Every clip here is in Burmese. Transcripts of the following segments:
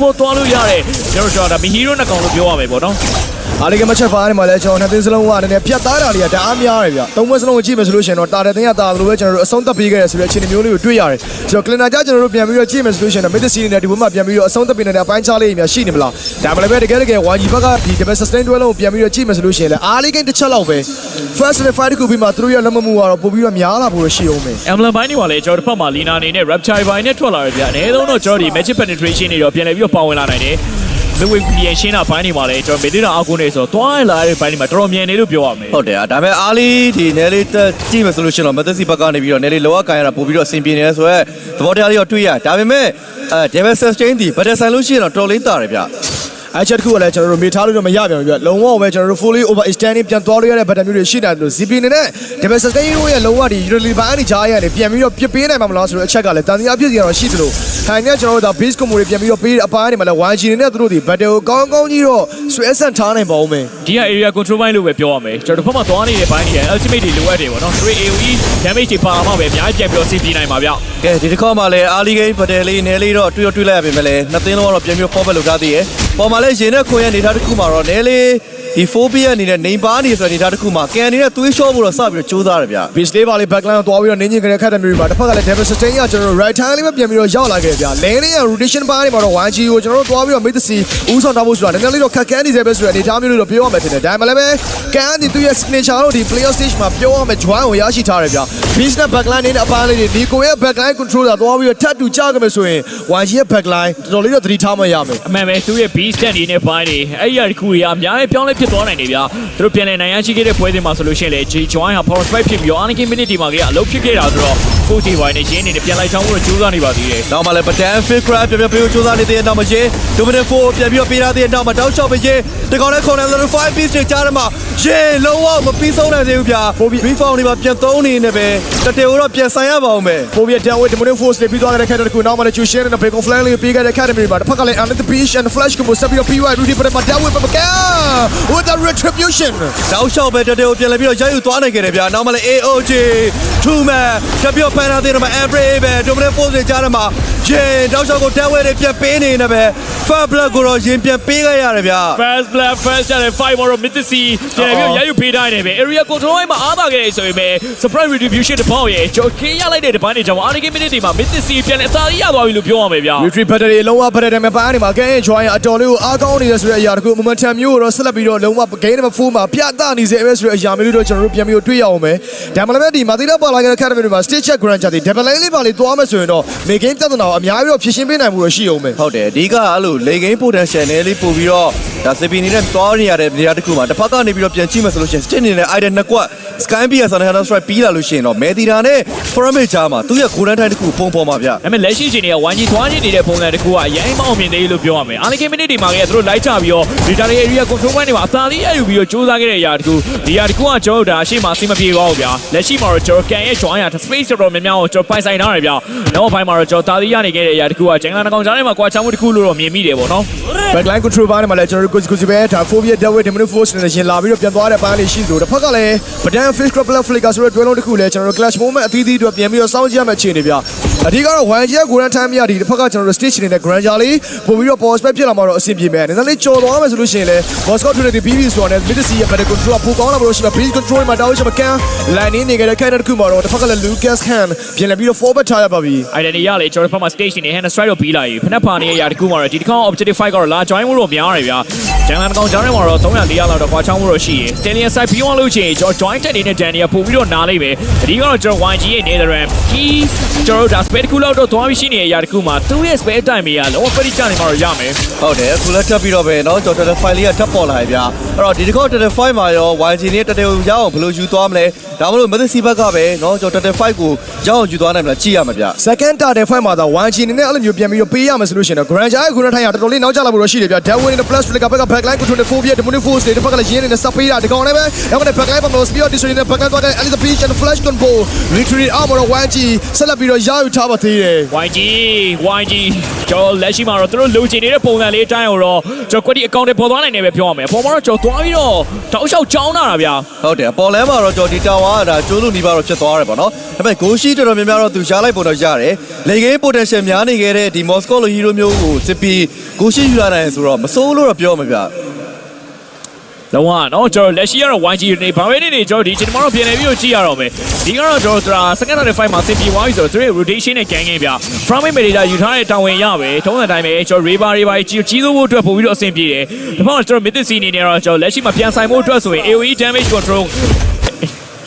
ပေါ်သွားလို့ရတယ်ကျွန်တော်ဒါမီဟီရိုနဲ့ကောင်လို့ပြောရမယ်ပေါ့နော်အားလေးကမချက်ပါနေမှာလဲကျွန်တော်နှစ်သင်းစလုံးကလည်းဖြတ်သားတာတွေကတအားများတယ်ဗျသုံးပွဲစလုံးကိုကြည့်မယ်ဆိုလို့ရှိရင်တော့တာတဲ့သင်းကတာလို့ပဲကျွန်တော်တို့အဆုံးသတ်ပေးခဲ့ရဆိုတဲ့အခြေအနေမျိုးလေးကိုတွေ့ရတယ်ကျွန်တော်ကလင်နာကြကျွန်တော်တို့ပြန်ပြီးတော့ကြည့်မယ်ဆိုလို့ရှိရင်တော့မစ်ဒ်စီနဲ့ဒီဘက်မှာပြန်ပြီးတော့အဆုံးသတ်ပေးနေတဲ့အပိုင်းခြားလေးများရှိနေမလားဒါမှလည်းပဲတကယ် YG ဘက်ကဒီ double sustain တွဲလုံးကိုပြန်ပြီးတော့ကြည့်မယ်ဆိုလို့ရှိရင်လည်းအားလေးကိန်းတစ်ချက်လောက်ပဲ first and fight ကိုပြီးမှသူတို့ရဲ့လက်မမှုကတော့ပို့ပြီးတော့များလာဖို့ရှိအောင်မယ် Emblem ဘိုင်းတွေမှာလည်းကျွန်တော်တစ်ဖက်မှာ Lina အနေနဲ့ Rapture ဘိုင်းနဲ့ထွက်လာရပြအနေနဲ့တော့ကျွန်တော်ဒီ Magic Penetration တွေတော့ပြန်လည်ပြီးတော့ပါဝင်လာနိုင်တယ်မဝေပြန်ရှင်းတာဘိုင်းတွေမှာလည်းကျွန်တော်မေဒီတာအောက်ကိုနေဆိုတော့တွားလာတဲ့ဘိုင်းတွေမှာတော်တော်မြန်နေလို့ပြောရမယ်ဟုတ်တယ်ဒါပေမဲ့အားလီဒီနယ်လေးကြည့်မယ်ဆိုလို့ရှိရင်တော့မသက်စီဘက်ကနေပြီးတော့နယ်လေးလောကကန်ရတာပို့ပြီးတော့အဆင်ပြေနေတယ်ဆိုတော့သဘောတရားလေးတော့တွေ့ရဒါပေမဲ့Devil Sustain ဒီဘတ်တဆန်လို့ရှိရင်တော့တော်လေးတာတယ်ဗျအဲ့ချက်တစ်ခုကလည်းကျွန်တော်တို့မေထားလို့တော့မရပြန်ဘူးပြလုံးဝပဲကျွန်တော်တို့ fully over extending ပြန်သွားလို့ရတဲ့ဘတ်တန်မျိုးတွေရှိတယ်လို့ ZP နဲ့ double sustain ရဲ့လုံးဝဒီ utility ဘိုင်းအနေကြားရတယ်ပြန်ပြီးတော့ပြပေးနိုင်မှာမလားဆိုတော့အချက်ကလည်းတန်တရားပြည့်စီရတော့ရှိသလိုခိုင်နေကျွန်တော်တို့ဒါ base combo တွေပြန်ပြီးတော့ပေးတဲ့အပိုင်းတွေမှာလည်း YG နဲ့သူတို့ဒီ battle ကိုကောင်းကောင်းကြီးတော့ဆွဲဆန့်ထားနိုင်ပါဦးမယ်ဒီက area control ဘိုင်းလို့ပဲပြောရမယ်ကျွန်တော်တို့ဖက်မှာသွားနေတဲ့ဘိုင်းတွေ ultimate တွေလိုအပ်တယ်ပေါ့နော် 3 AoE damage တွေပါမှာပဲအများကြီးပြန်ပြီးတော့ CP နိုင်ပါဗျကဲဒီတစ်ခေါက်မှာလည်းအားလီဂိမ်းဘတ်တယ်လေးနယ်လေးတော့တွေ့လိုက်ရပြင်မဲ့လည်းနှစ်သင်းလုံးကတော့ပြန်ပြီး forward လုပ်ထားသေးတယ်ပေါ်မှာလည်းရင်နဲ့ခွင်ရနေတာတစ်ခုမှာတော့နယ်လေးဒီ phobia အနေနဲ့နေပါနေဆိုတဲ့နေတာတစ်ခုမှာကန်နေတဲ့သွေးလျှော့ဖို့တော့စပြီးတော့ကြိုးစားရဗျ base လေးပါလေး backline ကိုသွားပြီးတော့နင်းချင်းကြတဲ့ခက်တဲ့မျိုးတွေမှာတစ်ဖက်ကလည်း double sustain ကကျွန်တော်တို့ right hand လေးပဲပြန်ပြီးတော့ရောက်လာခဲ့ဗျလင်းလေးရဲ့ rotation ပိုင်းတွေမှာတော့ YG ကိုကျွန်တော်တို့သွားပြီးတော့ mid စီဦးဆောင်ထားဖို့ဆိုတာနည်းနည်းလေးတော့ခက်ခဲနေစေပဲဆိုတဲ့အနေအထားမျိုးလေးတော့ပြောရမယ်ထင်တယ်ဒါမှလည်းပဲကန်ဒီသူရဲ့ signature တို့ဒီ player stage မှာပြောရမယ် join ကိုရရှိထားတယ်ဗျ base နဲ့ backline နဲ့အပန်းလေးတွေဒီကိုရဲ့ backline controller သွားပြီးတော့ထပ်တူကြခဲ့မယ်ဆိုရင် YG ရဲ့ backline တော်တော်လေးတော့သတိထားမှရမယ်အမှန်ပဲသူရဲ့ beast တက်နေတဲ့ဘိုင်းတွေအဲ့ဒီအရာတစ်ခုတွေအများကြီးပြောင်းလဲဖြစ်သွားနိုင်တယ်ဗျသူတို့ပြန်လည်နိုင်ရရှိခဲ့တဲ့ပွဲတွေမှာဆိုလို့ရှိရင်လေ join ဟာ power spike ဖြစ်ပြီးတော့ Anakin minute ဒီမှာကအလုပ်ဖြစ်ခဲ့တာဆိုတော့ 40 ဘိုင်းနဲ့ရင်းနေပြန်လိုက်ချောင်းဖို့ကြိုးစားနေပါသေးတယ်နောက်မှလည်း Badan Fit Crab ပြန်ပြီးကြိုးစားနေတဲ့နောက်မှာရှင် Dominant 4ပြန်ပြီးပေးထားတဲ့နောက်မှာတောက်လျှောက်ပဲရှင်တကောင်နဲ့ corner 5 piece တွေကြားထဲမှာရှင်လုံးဝမပြီးဆုံးနိုင်သေးဘူးဗျာ refund တွေပါပြန်သုံးနေနေပဲတတေကိုတော့ပြန်ဆိုင်ရပါအောင်မယ် Phobia down with Dominant Force တွေပြီးသွားတဲ့ခက်တဲ့ခုနောက်မှလည်း Chushin နဲ့ Break on Flank လေးပေးခဲ့တဲ့ Academy မှာတစ်ဖက်ကလည်း Under the Beach and Flash ကိုဆက်ပြီးတော့ PY Rudy ပတ်မှာ down with Babaka with the retribution တောက်လျှောက်ပဲတတေကိုပြန်လည်းပြီးတော့ရိုက်ယူသွားနိုင်ခဲ့တယ်ဗျာနောက်မှလည်း AOG 2 man တပြတ်ဖန်ထားတဲ့မှာ every ပဲ Dominant Force တွေကြားထဲမှာရှင်တောက်လျှောက်ကို down with တွေပြန်ပေးနေနေပဲ Fast Blood ကိုတော့ရင်ပြန်ပေးခဲ့ရတယ်ဗျာ Fast Blood Fast တဲ့ 5 more Mythici ပြန်ပြီးရယူပေးတိုင်းနေပဲ area control မှာအားပါခဲ့ဆိုရင်ပဲ surprise retribution တပေါက်ရဲ့ကျော်ခင်းရလိုက်တဲ့တပန်းတွေကြောင့် Anakin minute ဒီမှာ Mythici ပြန်အသာရသွားပြီလို့ပြောရမယ်ဗျာ Retreat battery လုံးဝ battery မှာပိုင်းနေမှာ gain join အတော်လေးကိုအားကောင်းနေရဆိုတဲ့အရာတခု momentum မျိုးကိုတော့ဆက်လက်ပြီးတော့လုံးဝ gain number 4မှာပြသနေစေပဲဆိုတဲ့အရာမျိုးတော့ကျွန်တော်တို့ပြန်ပြီးတော့တွေ့ရအောင်မယ်ဒါမှလည်းဒီမာတီနာပါလာခဲ့တဲ့ academy တွေမှာ stage check grand ကြတဲ့ double line လေးပါလေးသွားမယ်ဆိုရင်တော့ main game ပြဿနာကိုအများကြီးတော့ဖြေရှင်းပေးနိုင်မှုတော့ရှိအောင်မယ်ဟုတ်တယ်အဓိကအဲ့လို late game potential နဲ့လေးပို့ပြီးတော့ဒါ CP နေတဲ့သွားနေရတဲ့နေရာတစ်ခုမှာတစ်ဖက်ကနေပြီးတော့ပြန်ကြည့်မယ်ဆိုလို့ရှိရင် stick နေတဲ့ item နှစ်ကွက် Sky PS နဲ့ Hunter Strike ပြီးလာလို့ရှိရင်တော့ Medina နဲ့ Pyramid ကြားမှာသူ့ရဲ့ golden time တစ်ခုပုံပေါ်မှာဗျဒါပေမဲ့လက်ရှိချိန်တွေက 1G သွားနေတဲ့ပုံစံတစ်ခုကအရင်မအောင်မြင်သေးလို့ပြောရမယ် Anakin minute ဒီမှာကသူတို့လိုက်ချပြီးတော့ data area control point တွေမှာအသာလေးရယူပြီးတော့စူးစမ်းခဲ့တဲ့အရာတစ်ခုဒီအရာတစ်ခုကကျွန်တော်တို့ဒါအရှိမအသိမပြေပါဘူးဗျာလက်ရှိမှာတော့ကျွန်တော်ကန်ရဲ့ join ရ space တော်များများကိုကျွန်တော်ပိုင်ဆိုင်ထားတယ်ဗျာနောက်ပိုင်းမှာတော့ကျွန်တော်ဒါလေးရနေခဲ့တဲ့အရာတစ်ခုကကျန်ကန်ကောင်ကြားထဲမှာကွာချောင်းမှုတစ်ခုလို့တော့မြင်မိတယ်ပေါ့နော် backline control ပိုင်းမှာလည်းကျွန်တော်တို့ကိုစီပဲဒါ Phobia down with Dominant Force နဲ့ရှင်လာပြီးတော့ပြန်သွားတဲ့ပိုင်းလေးရှိသလိုတစ်ဖက်ကလည်း Badan Fish Crab Flicker ဆိုတဲ့တွဲလုံးတစ်ခုလည်းကျွန်တော်တို့ clash moment အသီးသီးအတွက်ပြန်ပြီးတော့စောင့်ကြည့်ရမယ့်အခြေအနေဗျအဓိကတော့ 1G ရဲ့ golden time မြဒီတစ်ဖက်ကကျွန်တော်တို့ stage နေတဲ့ Granger လေးပို့ပြီးတော့ pause back ဖြစ်လာမှာတော့အဆင်ပြေမယ်နည်းနည်းလေးကြော်သွားမယ်ဆိုလို့ရှိရင်လည်း boss scout တွေ BB ဆိုတော့ mid C ရဲ့ battle control ပိုကောင်းလာမလို့ရှိမှာ breeze control မှာတောင်းချမကန် line နေခဲ့တဲ့ character တစ်ခုမှာတော့တစ်ဖက်ကလည်း Lucas Hand ပြန်လာပြီးတော့ forward ထားရပါပြီအဲ့ဒါနေရလေကျွန်တော်ဖက်မှာ stage နေ hand strike တော့ပြီးလာပြီဖက်ဖာနေရတဲ့ခုမှာတော့ဒီတစ်ခါ objective fight ကတော့လာ join လို့များတယ်ဗျာကျန်ကန်ကောင်ကြားထဲမှာတော့300 400လောက်တော့ကွာချောင်းမှုတော့ရှိရင် Stallion side ပြီးအောင်လို့ချင်းကျွန်တော် join တက်နေတဲ့ Daniel ပို့ပြီးတော့နားလိုက်ပဲဒီကတော့ကျွန်တော် YG ရဲ့ Netherram ဒီကျွန်တော်တို့ဒါ spare တစ်ခုလောက်တော့သွားပြီးရှိနေရတဲ့ခုမှာသူ့ရဲ့ spare time တွေကလောကတိကျနေမှာတော့ရမယ်ဟုတ်တယ်အခုလည်းတက်ပြီးတော့ပဲเนาะကျွန်တော် file လေးကထပ်ပေါ်လာပြီဗျာအဲ့တော့ဒီတစ်ခေါက် Total 5မှာရော YG နဲ့တက်တက်ရအောင်ဘယ်လိုယူသွားမလဲဒါမှမဟုတ် Mythici ဘက်ကပဲเนาะကျွန်တော် Total 5ကိုရအောင်ယူသွားနိုင်မလားကြည့်ရမှာဗျာ second Total 5မှာတော့ YG နဲ့အဲ့လိုမျိုးပြန်ပြီးတော့ပေးရမယ်ဆိုလို့ရှိရင်တော့ Granger ရဲ့ခုနထိုင်ရတော်တော်လေးနောက်ကျလာဖို့တော့ရှိတယ်ဗျာ Down with the plus flicker ဘက်က backline control Phobia Dominant Force တွေတစ်ဖက်ကလည်းရင်းနေတဲ့ sub ပေးတာဒီကောင်လည်းပဲနောက်ကနေ backline မှာ speed destroy နဲ့ backline သွားတဲ့ Elite Beach and Flash combo Victory Armor YG ဆက်လက်ပြီးတော့ရယူ ထားပါသေးတယ် YG ကျော်လက်ရှိမှာတော့သူတို့လိုချင်နေတဲ့ပုံစံလေးအတိုင်းကိုတော့ကျော်ကွက်တီအကောင့်တွေပေါ်သွားနိုင်တယ်ပဲပြောရမယ်အပေါ်မှာတော့ကျော်သွားပြီးတော့တောက်လျှောက်ကြောင်းလာတာဗျာ ဟုတ်တယ်ပေါ်လမ်းမှာတော့ကျော်ဒီတာဝါကဒါကျိုးလူနီးပါတော့ဖြစ်သွားတယ်ပေါ့နော်ဒါပေမဲ့ဂိုးရှိတော်တော်များများတော့သူရှားလိုက်ပုံတော့ရတယ်လေဂိမ်း potential များနေခဲ့တဲ့ဒီ Moscow လို hero မျိုးကိုစစ်ပြီးဂိုးရှိယူလာနိုင်ဆိုတော့မစိုးလို့တော့ပြောမှာဗျ လုံးဝနော်ကျွန်တော်လက်ရှိကတော့ YG နေဘာပဲနေကျွန်တော်ဒီချိန်မှာတော့ပြင်နေပြီးတော့ကြည့်ရတော့မယ်ဒီကတော့ကျွန်တော် second round 5မှာစင်ပြေသွားပြီဆိုတော့သူရဲ့ rotation နဲ့ကန်ခဲ့ပြ from meter ယူထားတဲ့တာဝန်ရပဲထုံးစံတိုင်းပဲကျွန်တော် river ကြီးစိုးဖို့အတွက်ပို့ပြီးတော့အဆင်ပြေတယ်ဒါပေမဲ့ကျွန်တော် mythic C အနေနဲ့တော့ကျွန်တော်လက်ရှိမှာပြန်ဆိုင်ဖို့အတွက်ဆိုရင် AoE damage control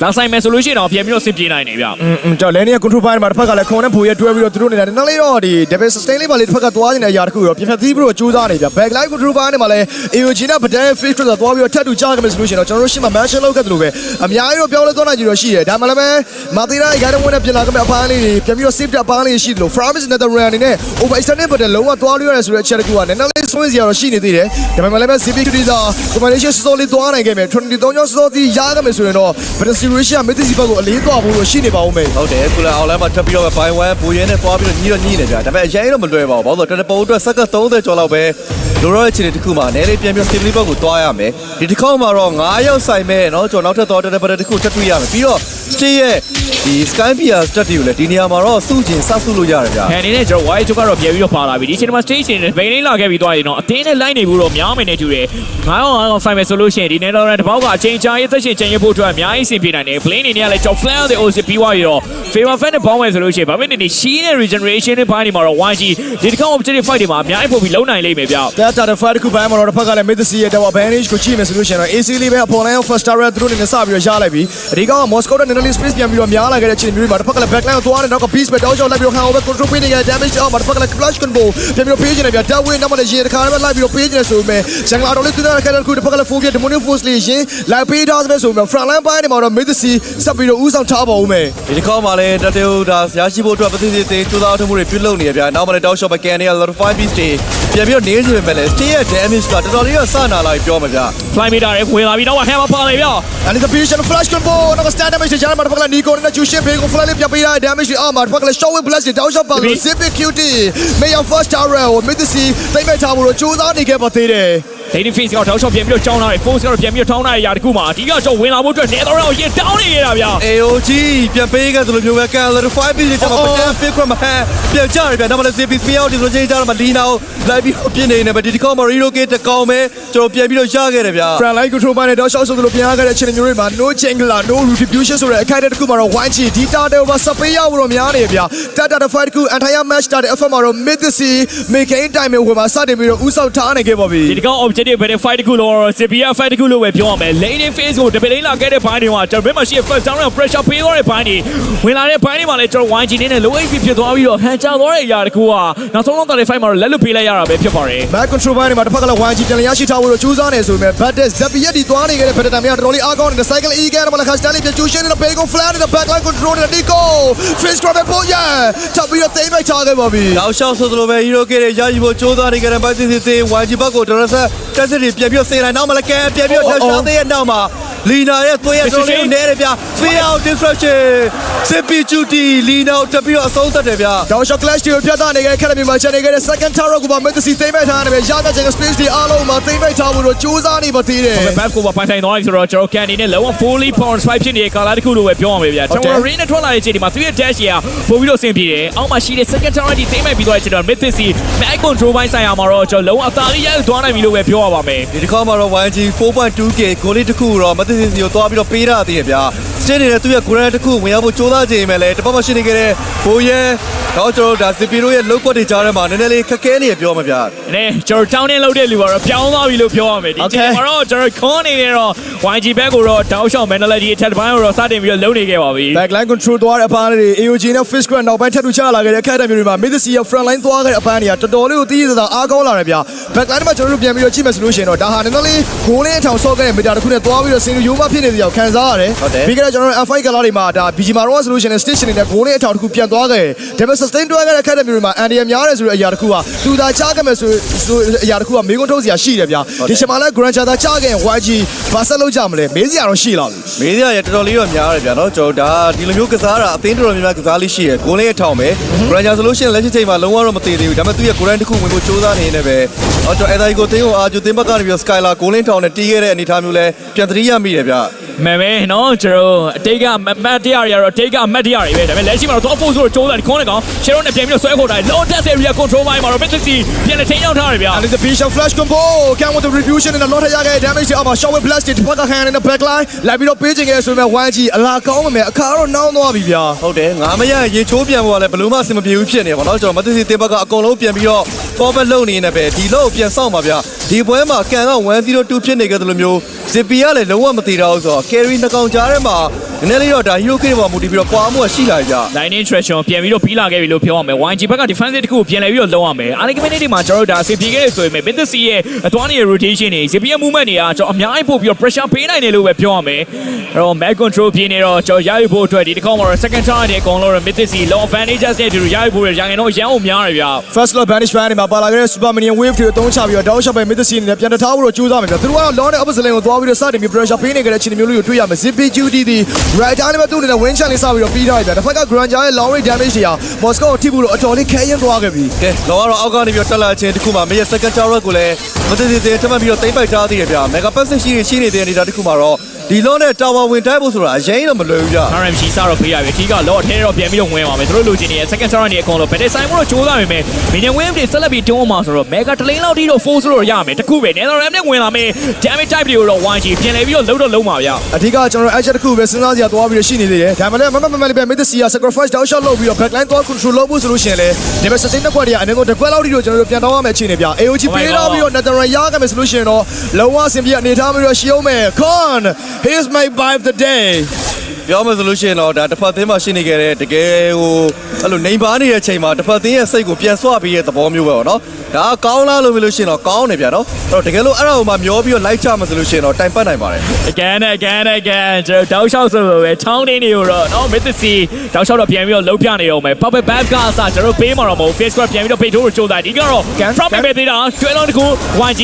လာဆိုင်မယ်ဆိုလို့ရှိရင်တော့ပြန်ပြီးတော့စစ်ပြေးနိုင်နေဗျ။ ကြောက်လဲနေက control point မှာတစ်ဖက်ကလည်းခွန်နဲ့ဘူရဲတွဲပြီးတော့သူတို့နေတာနည်းနည်းလေးတော့ဒီ double sustain လေးပါလေးတစ်ဖက်ကသွားနေတဲ့အရာတစ်ခုတော့ပြန်သီးပြီးတော့ကြိုးစားနေဗျ။ back line control point နဲ့မှာလည်း AOG နဲ့ Badan face ဆိုတော့သွားပြီးတော့ထပ်တူကြားခဲ့မယ်ဆိုလို့ရှိရင်တော့ကျွန်တော်တို့ရှင်းမှာ match လောက်ခဲ့တယ်လို့ပဲအများကြီးတော့ပြောလဲသွားနိုင်ကြတော့ရှိတယ်ဒါမှလည်းပဲမာတီရာဂိုင်းဝင်နဲ့ပြင်လာခဲ့မယ်အပန်းလေးတွေပြန်ပြီးတော့ save အပန်းလေးရှိတယ်လို့ Framis Netherland အနေနဲ့ over extended Badan လုံးဝသွားလို့ရတယ်ဆိုတဲ့အချက်တစ်ခုကနည်းနည်းလေးဆွေးစရာတော့ရှိနေသေးတယ်ဒါပေမဲ့လည်းပဲ CPQ က combination စောလေးသွားနိုင်ခဲ့မယ်23ကျောင်းစောစီရခဲ့မယ်ဆိုရင်တော့ Badan situation က Mythic ဘက်ကိုအလေးသွားဖို့လို့ရှိနေပါဦးမယ် ဟုတ်တယ်ခုလည်းအောင်လမ်းမှာထပ်ပြီးတော့ by one ဘူရဲနဲ့သွားပြီးတော့ညှိနေကြဒါပေမဲ့အရင်တော့မလွယ်ပါဘူးဘာလို့လဲတော်တော်ပုံအတွက်စက္ကန့်30ကျော်လောက်ပဲလိုတော့အခြေအနေတစ်ခုမှာနည်းလေးပြန်ပြီး stability ဘက်ကိုသွားရမယ်ဒီတစ်ခေါက်မှာတော့9ရောက်ဆိုင်မဲ့เนาะကျွန်တော်နောက်ထပ်သွားတဲ့ဘက်တစ်ခုထပ်တွေ့ရမယ်ပြီးတော့ stay ရဲ့ဒီ Skypier stat တွေကိုလည်းဒီနေရာမှာတော့စုကျင်စဆုလို့ရတယ်ဗျာ ခံနေတဲ့ကျွန်တော် YG ကတော့ပြန်ပြီးတော့ပါလာပြီဒီချိန်မှာ stage နဲ့ဗိန်းလေးလာခဲ့ပြီးသွားရင်တော့အတင်းနဲ့ line နေဘူးတော့များမယ်နေတူတယ်9-5ဆိုင်မယ်ဆိုလို့ရှိရင်ဒီ Netherland တပေါက်ကအချိန်ကြာရေးသက်ရှင်ချင်ရဖို့အတွက်အများကြီးအဆင်ပြေနိုင်တယ် plane နေရလဲကျွန်တော် flank တဲ့ OC ပြီးသွားပြီးတော့ favor fan နဲ့ပေါင်းမယ်ဆိုလို့ရှိရင်ဗမာနေရှီးနဲ့ regeneration နဲ့ပိုင်းနေမှာတော့ YG ဒီတစ်ခါ objective fight တွေမှာအများကြီးပို့ပြီးလုံးနိုင်လိမ့်မယ်ဗျာ That the fight ခုပိုင်းမှာတော့တစ်ဖက်ကလည်း Mythic ရဲ့ tower advantage ကိုကြည့်မယ်ဆိုလို့ရှိရင်တော့ AC လေးပဲအပေါ် line first tower သူတို့နေနဲ့စပြီးတော့ရလိုက်ပြီအဒီကောင်က Moscow နဲ့ Netherlands space ပြန်ပြီးတော့များလာခဲ့တဲ့အချိန်မျိုးမှာတစ်ဖက်ကလည်း back line ကိုသွားတယ်နောက်က beast ပဲတောက်ချောက်လိုက်ပြီးတော့ hand over control ပေးနေကြ damage အောက်မှာတစ်ဖက်ကလည်း flash combo ပြန်ပြီးတော့ပေးနေတယ်ဗျာ that way နောက်မှလည်းရေတစ်ခါလည်းလိုက်ပြီးတော့ပေးနေတယ်ဆိုပေမဲ့ Jungler တော်လေးသူတဲ့ခက်တဲ့ခုတစ်ဖက်ကလည်း phobia demonic force လေးရင်လိုက်ပေးထားတယ်ဆိုပေမဲ့ front line ပိုင်းနေမှာတော့ Mythic ဆက်ပြီးတော့ဦးဆောင်ထားပါဦးမယ် ဒီတစ်ခေါက်မှာလည်းတတေဒါရရှိဖို့အတွက်ပသိသိသေးတူသားအထုံးမှုတွေပြုလုပ်နေရဗျာနောက်မှလည်းတောက်ရှော့ပဲကန်နေရ lot 5 piece တွေပြန်ပြီးတော့နေနေပဲလေ stay ရဲ့ damage ကတော်တော်လေးတော့စနာလာပြီးပြောမှာဗျာ fly meter တွေဝင်လာပြီးတော့ hammer ပါလေဗျာ and the vision flash combo နောက်က stand damage ဂျာမှာတစ်ဖက်ကလည်း Nico နဲ့ Jushin ဘေးကို flash လေးပြပေးထားတဲ့ damage တွေအောက်မှာတစ်ဖက်ကလည်း show with blast တွေတောက်ရှော့ပါလို့ Civic Cutie မေယော first tower ကို Mythic တိတ်မဲ့ထားဖို့တော့ကြိုးစားနေခဲ့ပါသေးတယ် Lady Face ကတော့တောက်ချောက်ပြန်ပြီးတော့ကြောင်းလာတယ် Force ကတော့ပြန်ပြီးတော့ထောင်းလာတဲ့ຢာတခုမှာအဓိကကျော်ဝင်လာဖို့အတွက်နေတော့တော့ရင်တောင်းနေရတာဗျာ AOG ပြန်ပေးခဲ့သလိုမျိုးပဲကန် lot 5 piece တွေကျွန်တော်ပြန်ပေးခွင့်မဟန်ပြန်ကြရဗျာနောက်မှလည်း CP မြောက်ဒီဆိုချင်းကြတော့မလီနာကိုလိုက်ပြီးပြင်းနေနေပဲဒီတစ်ခေါက်မှာ relocate တကောင်ပဲကျွန်တော်ပြန်ပြီးတော့ရခဲ့တယ်ဗျာ front line control ပိုင်းနဲ့တောက်ရှော့ဆိုသလိုပြန်ရခဲ့တဲ့အခြေအနေမျိုးတွေမှာ no jungler no retribution ဆိုတဲ့အခိုက်အတန့်တစ်ခုမှာတော့ YG ဒီတာတဲ့ over စပေးရဖို့တော့များနေဗျာ Tata the fight ခု entire match တာတဲ့ effort မှာတော့ Mythic making time ဝင်မှာစတင်ပြီးတော့ဥဆောင်ထားနိုင်ခဲ့ပါပြီ ဒီကောင် objective ပဲ fight တခုလို့ CPR fight တခုလို့ပဲပြောရမယ် Lady Face ကိုတပလေးလာခဲ့တဲ့ဘိုင်းတွေမှာကျွန်တော်ဘက်မှာရှိတဲ့ first down နဲ့ pressure ပေးသွားတဲ့ဘိုင်းတွေဝင်လာတဲ့ဘိုင်းတွေမှာလည်းကျွန်တော် YG နဲ့ low HP ဖြစ်သွားပြီးတော့ဟန်ချသွားတဲ့ຢာတခုကနောက်ဆုံးတော့တဲ့ fight မှာတော့လက်လွတ်ပေးလိုက်ရတာပဲဖြစ်ပါတယ် back control ပိုင်းမှာတစ်ဖက်ကလည်း YG တန်လျာရှိထားဖို့တော့ကြိုးစားနေဆိုပေမဲ့ Badan Zapiet ဒီသွားနေခဲ့တဲ့ Badan များတော်တော်လေးအားကောင်းနေတဲ့ cycle E ကဲတော့လည်း Castan လေးပြကျူးရှင်းနေတဲ့ Bacon flat နဲ့ back line control နဲ့ Nico face grab ပေါ်ရထပ်ပြီးတော့သိမ်းလိုက်ထားခဲ့ပါပြီ နောက်ရှောက်ဆိုသလိုပဲ hero ကရရဖို့ကြိုးစားနေကြတဲ့ Mythic တွေ YG ဘက်ကိုတော်တော်ဆက်တက်စစ်တွေပြန်ပြီးတော့စေတိုင်းနောက်မှလည်းကန်ပြန်ပြီးတော့ထပ်ရှားသေးရဲ့နောက်မှာလီနာရဲ့သွေးရတော်လေးနေတယ်ဗျာ fear out disruption CP duty လီနာတက်ပြီးတော့အဆုံးသတ်တယ်ဗျာ တောင်ရှော့ clash တွေပြတ်သားနေခဲ့တဲ့ Academy မှာချန်နေခဲ့တဲ့ second tower ကိုပါ Mythic သိမ်းမဲ့ထားတယ်ပဲရတဲ့ချိန် space တွေအားလုံးမှာသိမ်းမဲ့ထားဖို့တော့ကြိုးစားနေပါသေးတယ် back ကိုပါပိုင်ဆိုင်သွားပြီဆိုတော့ကျွန်တော်ကန်နေနဲ့လုံးဝ fully power spike ဖြစ်နေတဲ့ကာလာတခုလို့ပဲပြောရမယ်ဗျာကျွန်တော် rain နဲ့ထွက်လာတဲ့ချိန်ဒီမှာသူရဲ့ dash ရပို့ပြီးတော့ဆင်ပြေတယ်အောက်မှာရှိတဲ့ second tower ဒီသိမ်းမဲ့ပြီးတော့ကျွန်တော် Mythic back control ပိုင်းဆိုင်ရာမှာတော့ကျွန်တော်လုံးဝအသာလေးရိုက်သွားနိုင်ပြီလို့ပဲပြောရပါမယ် ဒီတစ်ခါမှာတော့ YG 4.2k ကိုလေးတစ်ခုတော့ Mythic ကိုသွားပြီးတော့ပေးရသေးတယ်ဗျာစတင်နေတဲ့သူ့ရဲ့ grand တစ်ခုဝင်ရောက်ဖို့ကြိုးစားချိန်ပဲလေတပတ်မှရှိနေခဲ့တဲ့ဘိုးရဲတော့ကျွန်တော်ဒါ CP တို့ရဲ့လောက်ကွက်တွေကြားထဲမှာနည်းနည်းလေးခက်ခဲနေရပြောမှာဗျာ နဲကျွန်တော် town နဲ့လောက်တဲ့လူကတော့ပြောင်းသွားပြီလို့ပြောရမယ်ဒီချိန်မှာတော့ကျွန်တော်ခွန်နေနေတော့ YG back ကိုတော့တောက်ရှောက် mentality အထက်ပိုင်းကိုတော့စတင်ပြီးတော့လုံးနေခဲ့ပါပြီ back line control သွားတဲ့အပန်းတွေ AOG နဲ့ face grab နောက်ပိုင်းထပ်ထူချလာခဲ့တဲ့ Academy တွေမှာ Mythic ရဲ့ front line သွားခဲ့တဲ့အပန်းတွေကတော်တော်လေးကိုတည်ရတာအားကောင်းလာတယ်ဗျာ back line မှာကျွန်တော်တို့ပြန်ပြီးတော့ကြည့်မယ်ဆိုလို့ရှိရင်တော့ဒါဟာနည်းနည်းလေးဂိုးလေးအထောင်ဆော့ခဲ့တဲ့ meter တစ်ခုနဲ့သွားပြီးတော့ဆင်းလို့ ရိုးမဖြစ်နေတဲ့အကြောင်းခံစားရတယ်ပြီးကြတဲ့ကျွန်တော်တို့ F5 ကလာတွေမှာဒါ BGMA တော့ solution နဲ့ station နဲ့ goal နဲ့အထောက်တစ်ခုပြန်သွားခဲ့တယ်ဒါပေမဲ့ sustain တွဲခဲ့တဲ့ academy တွေမှာ Andy များတယ်ဆိုတဲ့အရာတစ်ခုကသူသာချခဲ့မယ်ဆိုအရာတစ်ခုကမေးခွန်းထုတ်စရာရှိတယ်ဗျာဒီချိန်မှာလဲ Grand Chata ချခဲ့ရင် YG ဘာဆက်လုပ်ကြမလဲမေးစရာတော့ရှိလာပြီ မေးစရာရတော်တော်လေးတော့များတယ်ဗျာနော်ကျွန်တော်ဒါဒီလိုမျိုးကစားတာအသင်းတော်တော်များများကစားလေးရှိတယ်ကိုလေးအထောင်ပဲ Grand Solution လက်ရှိချိန်မှာလုံးဝတော့မသေးသေးဘူးဒါပေမဲ့သူရဲ့ Grand တစ်ခုဝင်ဖို့စူးစမ်းနေနေပဲကျွန်တော် Edai ကိုတင်းကိုအာဂျူတင်းဘက်ကနေပြီး Skylar ကိုလင်းထောင်နဲ့တီးခဲ့တဲ့အနေအထားမျိုးလဲပြန်သတိရမိတယ်ဗျာ မဲမဲနော်ကျွန်တော်အတိတ်ကမတ်တရားတွေကတော့အတိတ်ကမတ်တရားတွေပဲဒါပေမဲ့လက်ရှိမှာတော့ force ဆိုတော့ကျိုးတယ်ခေါင်းနဲ့ကောင်ရှယ်ရိုနဲ့ပြန်ပြီးတော့ဆွဲခေါ်တာ low test area control ပိုင်းမှာတော့ Mitsuki ပြန်လက်ထိန်းရောက်ထားတယ်ဗျာ and the Bishop flash combo can with the refusion and a lot of yaga damage to our show with blasted to Paka hand in the backline လိုက်ပြီးတော့ပေးချင်ခဲ့ဆိုမဲ့ YG အလားကောင်းမယ်အခါတော့နှောင်းသွားပြီဗျာ ဟုတ်တယ်ငါမရရေချိုးပြန်ပေါ်ကလည်းဘလို့မှအဆင်မပြေဘူးဖြစ်နေပါတော့ကျွန်တော်မသိစီတင်ဘက်ကအကုန်လုံးပြန်ပြီးတော့ forward လုပ်နေနေပဲဒီလို့ပြန်စောင့်ပါဗျာဒီပွဲမှာကန်က102ဖြစ်နေကြတယ်လို့မျိုး Zippy ကလည်းလုံးဝမသေးတော့ဘူးဆိုတော့ carry နှစ်ကောင်ကြားထဲမှာနည်းနည်းလေးတော့ဒါ hero kit ပေါ်မူတည်ပြီးတော့ကွာမှုရှိလာကြ line interaction ပြန်ပြီးတော့ပြီးလာခဲ့ပြီလို့ပြောရမယ် YG ဘက်က defensive တခုပြန်လည်ပြီးတော့လုံးရမယ် early community မှာကျွန်တော်တို့ဒါအစီပြေခဲ့တယ်ဆိုရင် Mitsuki ရဲ့အသွားနေတဲ့ rotation တွေ Zippy ရဲ့ movement တွေကကျွန်တော်အများကြီးပို့ပြီးတော့ pressure ပေးနိုင်တယ်လို့ပဲပြောရမယ်အဲ့တော့ mag control ပြင်းနေတော့ကျွန်တော်ရယူဖို့အတွက်ဒီတစ်ခေါက်မှာတော့ second target တွေအကုန်လုံးတော့ Mitsuki low advantages တွေရယူဖို့ရရင်တော့ရန်အောင်များတယ်ဗျာ first love banish fan မှာပါလာခဲ့တဲ့ super minion wave တွေအသုံးချပြီးတော့ down shot ပဲ Mitsuki နဲ့ပြန်တထားဖို့တော့ကြိုးစားမယ်ဗျာသူတို့ကတော့ long နဲ့ opposite lane ကိုသွားပြီးတော့စတင်ပြီး pressure ပေးနေကြတဲ့အခြေအနေမျိုးလေးကိုတွေ့ရမယ် Zippy Duty ဒီ right down နဲ့သူ့အနေနဲ့ win chance လေးစပြီးတော့ပြီးထားပြီဗျာတစ်ဖက်က Granger ရဲ့ long range damage တွေက Moscow ကိုထိဖို့တော့အတော်လေးခဲရင်သွားခဲ့ပြီ ကဲတော့အောက်ကနေပြီးတော့တက်လာခြင်းတစ်ခုမှာမရဲ့ second tower ကိုလည်းမသိသေးထပ်မပြီးတော့တိမ့်ပိုက်ထားသေးတယ်ဗျာ mega pass ရှိနေတဲ့အနေအထားတစ်ခုမှာတော့ဒီလုံးနဲ့ tower ဝင်တိုက်ဖို့ဆိုတာအရင်တော့မလွယ်ဘူးဗျာ RMC စတော့ဖေးရပြီအထီးကလော့ထဲတော့ပြန်ပြီးတော့ဝင်ပါမယ်သူတို့လိုချင်နေတဲ့ second tower တွေအကုန်လုံးဗက်တက်ဆိုင်မို့တော့ကြိုးစားပေမဲ့ minion wave တွေဆက်လက်ပြီးတွန်းအောင်ဆိုတော့ mega တလင်းလောက်ထိတော့ force လို့ရမယ်တခုပဲ Netherram နဲ့ဝင်လာမယ် damage type တွေကိုတော့ YG ပြန်လဲပြီးတော့လုံးပါဗျာ အဓိကကျွန်တော် edge တစ်ခုပဲစဉ်းစားစရာသွားပြီးတော့ရှိနေသေးတယ်ဒါမှလည်းမမလေးပဲ Mitsuki က sacrifice down shot လုပ်ပြီးတော့ backline သွား control လုပ်ဖို့ဆိုလို့ရှိရင်လေဒီမဲ့ sustain တစ်ခွက်တွေကအနည်းဆုံးတစ်ခွက်လောက်ထိတော့ကျွန်တော်တို့ပြန်တော့ရမယ်အခြေအနေဗျာ AOG ပေးတော့ပြီးတော့ Netherram ရခဲ့မယ်ဆိုလို့ရှိရင်တော့လုံးဝအဆင်ပြေအနေထားပြီးတော့ရှိအောင်မယ် Con here's my vibe the day ပြောမယ်ဆိုလို့ရှိရင်တော့ဒါတစ်ဖက်သင်းမှာရှိနေခဲ့တဲ့တကယ်ဟိုအဲ့လိုနေပါနေတဲ့အချိန်မှာတစ်ဖက်သင်းရဲ့စိတ်ကိုပြန်ဆွပြီးတဲ့သဘောမျိုးပဲပေါ့နော်ဒါကောင်းလားလို့ပြောလို့ရှိရင်တော့ကောင်းတယ်ဗျာနော်အဲ့တော့တကယ်လို့အဲ့ဒါကိုမှမျောပြီးတော့လိုက်ချမှဆိုလို့ရှိရင်တော့တိုင်ပတ်နိုင်ပါတယ် again ကျွန်တော်တောက်လျှောက်ဆိုလို့ပဲချောင်းနေနေရောနော် Mitsuki တောက်လျှောက်တော့ပြန်ပြီးတော့လုံးပြနေတော့မယ် puppet back ကအစကျွန်တော်ပေးမှာတော့မဟုတ် face squad ပြန်ပြီးတော့ပိတ်ထိုးလို့ကြိုးစားဒီကတော့ from ပဲသေးတာတွဲလုံးတကူ YG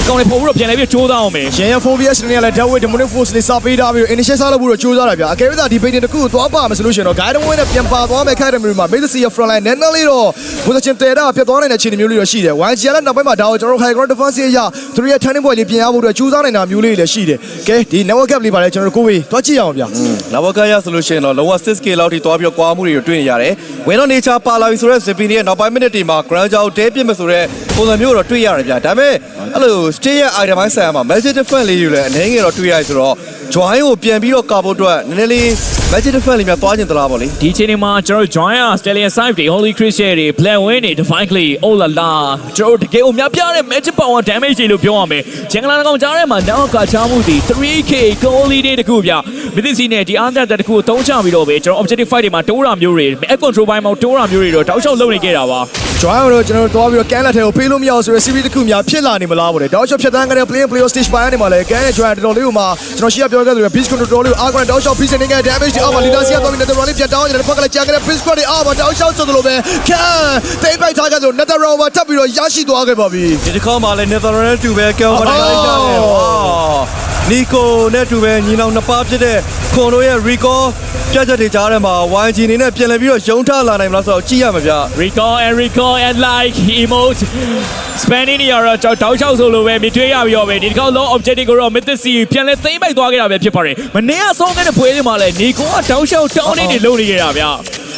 ကောင်းနေပို့ပြီးတော့ပြန်လဲပြီးကြိုးစားအောင်မယ် ရန်ရ 4vs နဲ့လည်း Deadweight Demonic Force လေးစပေးထားပြီးတော့ initial ဆောက်လို့ဖို့တော့ကြိုးစားတာဗျာအကယ်၍သာဒီ bait တစ်ခုကိုသွားပါမယ်ဆိုလို့ရှိရင်တော့ guide win နဲ့ပြန်ပါသွားမယ်ခိုက်တယ်မျိုးမှာ Mitsuki ရဲ့ front line နည်းနည်းလေးတော့ position တဲတာပြတ်သွားနိုင်တဲ့အခြေအနေမျိုးလေးတော့ရှိတယ် YG ကလည်းနောက်ပိုင်းမှာဒါကိုကျွန်တော်တို့ high ground defense ရသူတို့ရဲ့ turning point လေးပြင်ရဖို့အတွက်ကြိုးစားနိုင်တာမျိုးလေးလည်းရှိတယ်ကဲဒီ network cap လေးပါလေကျွန်တော်တို့ကိုဝေးသွားကြည့်အောင်ဗျာ လာဝကရဆိုလို့ရှိရင်တော့လုံးဝ 6k လောက်ထိသွားပြီးတော့ကွာမှုတွေကိုတွေ့နေရတယ်ဝင်တော့ nature ပါလာပြီဆိုတော့ Zippy ရဲ့နောက်ပိုင်း minute တွေမှာ Grand ကြောက်တဲပြစ်မယ်ဆိုတော့ပုံစံမျိုးတော့တွေ့ရတယ်ဗျာဒါပေမဲ့အဲ့လို stay ရဲ့ item ပိုင်းဆိုင်ရာမှာ magic defense လေးတွေလည်းအနေငယ်တော့တွေ့ရတယ်ဆိုတော့ join ကိုပြန်ပြီးတော့ကာဖို့အတွက်နည်းနည်းလေး magic defense လေးများသွားကျင်သလားပေါ့လေ ဒီချိန်မှာကျွန်တော် join Stallion side တွေ Holy Christian တွေ Black Win တွေ Divine Clay oh la la ကျွန်တော်တကယ်အများပြတဲ့ magic power damage တွေလို့ပြောရမယ်ဂျင်ဂလာကောင်ကြားထဲမှာနောက်ကချားမှုဒီ 3k goal lead တခုဗျ Mitsuki နဲ့ဒီအားသက်တခုကိုတုံးချပြီးတော့ပဲကျွန်တော် objective fight တွေမှာတိုးတာမျိုးတွေ back control ပိုင်းမှာတိုးတာမျိုးတွေတော့တောက်လျှောက်လုပ်နေခဲ့တာပါ join တော့ကျွန်တော်တို့သွားပြီးတော့ကန်လက်ထဲကိုပေးလို့မရအောင်ဆိုတော့ series တစ်ခုများဖြစ်လာနေမလားပေါ့လေတောက်ချောဖြတ်တန်းခဲ့တဲ့ player stage ပိုင်းကနေမှလည်းကန်ရဲ့ join တော်တော်လေးကိုမှကျွန်တော်ရှိရပြောခဲ့သလို beast control လေးကိုအားကောင်းတောက်ချော beast နဲ့ damage တွေအောက်မှာ leader စီကသွားပြီး nether round လေးပြန်တောင်းနေတယ်ဖက်ကလည်းကြာခဲ့တဲ့ beast squad တွေအောက်မှာတောက်ချောဆိုသလိုပဲကန်တိတ်ပိုက်ထားခဲ့သလို nether round မှာထပ်ပြီးတော့ရရှိသွားခဲ့ပါပြီ ဒီတစ်ခေါက်မှာလည်း Netherlands တူပဲကြောင်းမနိုင်လိုက်ကြတယ်ဝါနီကိုနဲ့တူပဲညီနောင်နှစ်ပါးဖြစ်တဲ့ခွန်တို့ရဲ့ recall ပြတ်ချက်တွေကြားထဲမှာ YG အနေနဲ့ပြန်လည်ပြီးတော့ရုံးထလာနိုင်မလားဆိုတော့ကြည့်ရမှာဗျ recall and like emote spending ရတော့တောက်လျှောက်ဆိုလို့ပဲမြတွေ့ရပြီးတော့ပဲဒီတစ်ခေါက် long objective ကိုတော့ Mitsuki ပြန်လဲသိမ့်ပိုက်သွားခဲ့တာပဲဖြစ်ပါတယ်မနေ့ကဆုံးခဲ့တဲ့ပွဲတွေမှာလည်းနီကိုကတောက်လျှောက်တောင်းနေလုပ်နေခဲ့တာဗျ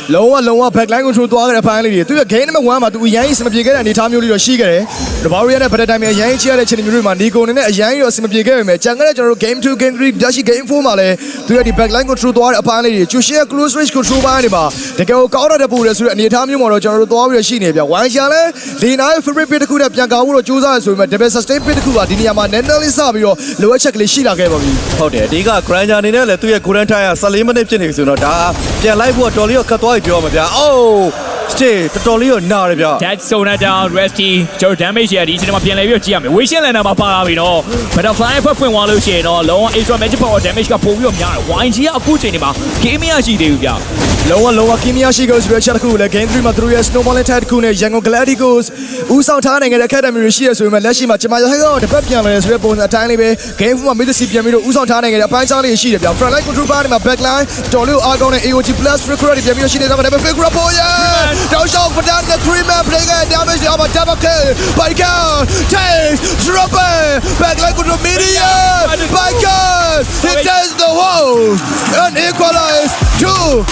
လုံးဝ backline control သွားခဲ့တဲ့ဖိုင်လေးတွေသူရဲ့ game number 1မှာသူအရင်အစမပြေခဲ့တဲ့အနေအထားမျိုးလေးတော့ရှိခဲ့တယ်။ Rivalry နဲ့ Battle Time အရင်ချရတဲ့ချိန်မျိုးတွေမှာ Nico နဲ့အရင်ရောအစမပြေခဲ့ပေမဲ့ကြံခဲ့တဲ့ကျွန်တော်တို့ game 2 game 3 dash game 4မှာလည်းသူရဲ့ဒီ backline control သွားတဲ့အပိုင်းလေးတွေ Chushia close range control ပိုင်းတွေမှာတကယ်ကိုကောင်းတဲ့ပို့ရဲဆိုတဲ့အနေအထားမျိုးမှာတော့ကျွန်တော်တို့သွားပြီးရှိနေပြ။ One shot လည်းဒီနားရဲ့ favorite bit တစ်ခုနဲ့ပြန်ကောင်းဖို့တော့ကြိုးစားရဆိုပေမဲ့ double sustain bit တစ်ခုကဒီနေရာမှာ Nendali စပြီးတော့လိုအပ်ချက်ကလေးရှိလာခဲ့ပါပြီ။ ဟုတ်တယ်အဓိက Granger အနေနဲ့လည်းသူရဲ့ Golden Time 14 minute ဖြစ်နေပြီဆိုတော့ဒါပြန်လိုက်ဖို့တော်လေးတော့ကတ်သွားပြီပြောမှာဗျာ။ still တော်တော်လေးတော့နားရဗျ that zone down resty ကျွန်တော် damage ရဒီအချိန်မှာပြန်လဲပြီးတော့ကြည့်ရမယ် Vision Lander မှာပါလာပြီနော် Butterfly ဖက်ဖွင့်သွားလို့ရှိရင်တော့လုံးဝ extra magic power damage ကပိုပြီးတော့များတယ် YG ကအခုချိန်ဒီမှာ game ရရှိသေးဘူးဗျ လောကီမီယာရှိကိုဆိုတဲ့ချက်တစ်ခုလည်း game 3မှာသူတို့ရဲ့ snowballing tag တစ်ခုနဲ့ရန်ကုန် Gladiators ဦးဆောင်ထားနိုင်တဲ့ academy တွေရှိရဆိုပေမဲ့လက်ရှိမှာကျွန်မရဟကတော့တစ်ပတ်ပြန်လာတယ်ဆိုတဲ့ပုံစံအတိုင်းလေးပဲ game 4မှာ mid C ပြန်ပြီးတော့ဦးဆောင်ထားနိုင်တဲ့အပိုင်းခြားလေးရှိတယ်ဗျ front line control ပါနေမှာ back line တော်လေးကိုအားကောင်းတဲ့ AOG plus recruit တွေပြန်ပြီးတော့ရှိနေတာပဲ fake rapport ရတောက်လျှောက်ပဒန်နဲ့ 3 man play က damage အောက်မှာ double kill by count takes dropper back line control media by count it takes the whole and equalize 2